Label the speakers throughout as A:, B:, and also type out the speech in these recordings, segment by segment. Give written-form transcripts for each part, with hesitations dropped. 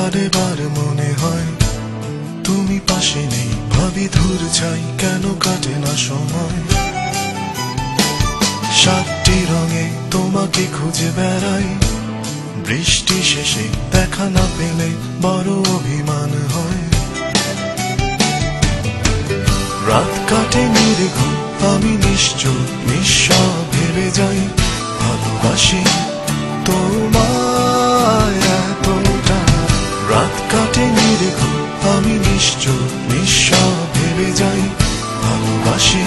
A: বারে বার মনে হয় তুমি পাশে নেই, ভাবি ধূর ছাই কেন কাটে না সময়। সাতটি রঙে তোমাকে খুঁজে বেড়াই, বৃষ্টি শেষে দেখা না পেলে বড় অভিমান হয়। রাত কাটে নির্ঘুম, আমি নিশ্চয় নিঃস্ব ভেবে যাই, ভালোবাসি তোমায় এতটা। রাত কাটে নির্ঘুম, আমি নিশ্চয় নিঃস্ব ভেবে যাই, ভালোবাসি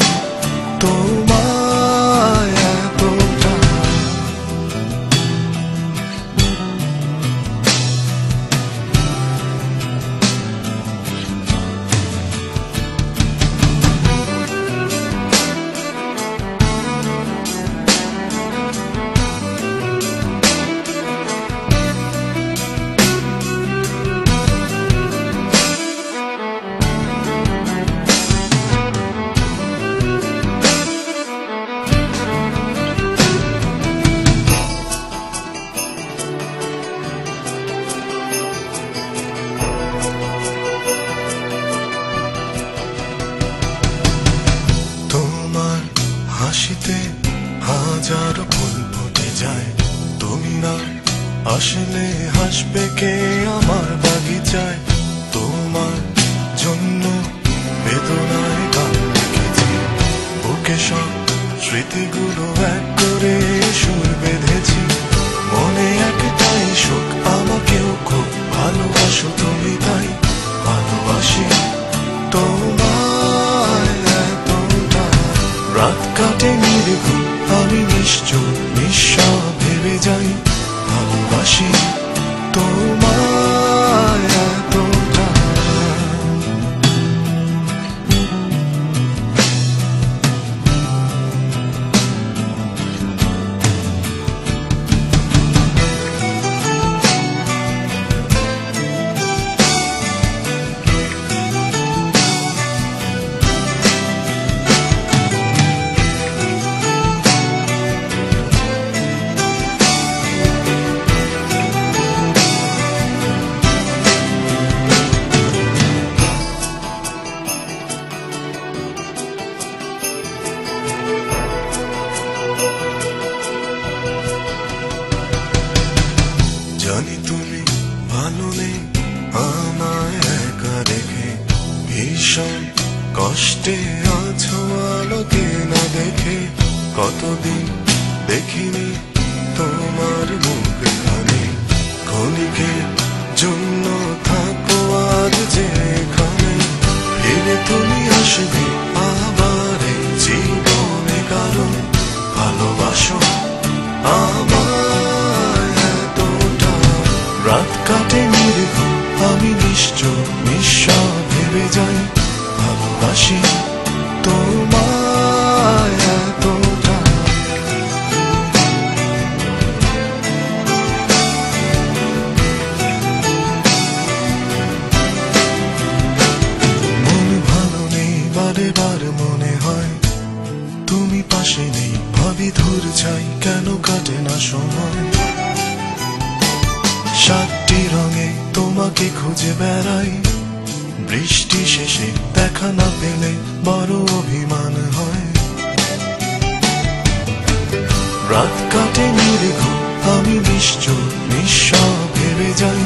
A: তোমায় এতটা। হাসিতে হাজারো ফুল ফুটে যায়, তুমি না আসলে হাসবে কে আমার বাগিচায়। তোমার জন্য বেদনায় গান লিখেছি, বুকে সব স্মৃতিগুলো এক করে সুর বেঁধেছি। মনে একটাই শোক, আমাকেও খুব ভালোবাসো তুমি, তাই ভালোবাসি তোমায় এতটা। রাত কাটে নির্ঘুম, আমি নিশ্চয় নিঃস্ব ভেবে যাই, ভালোবাসি তোমায় এতটা। জানি তুমি ভালো নেই, আমায় একা রেখে ভীষণ কষ্টে আছো আলোকে না দেখে। কতদিন দেখিনি তোমার মুখ এখানে, ক্ষণিকের জন্য থাকো আজ যে এখানে। ফিরে তুমি আসবে আবার এই জীবনে, কারণ ভালোবাসো আমায় এতটা। রাত কাটে নির্ঘুম, আমি নিশ্চয় নিঃস্ব ভেবে যাই, ভালোবাসি তোমায় এতটা। মন ভালো নেই, বারে বার মনে হয় তুমি পাশে নেই, ভাবি ধূর ছাই কেন কাটে না সময়। সাতটি রঙে তোমাকে খুঁজে বেড়াই, বৃষ্টি শেষে দেখা না পেলে বড় অভিমান হয়। রাত কাটে নির্ঘুম, আমি নিশ্চয় নিঃস্ব ভেবে যাই,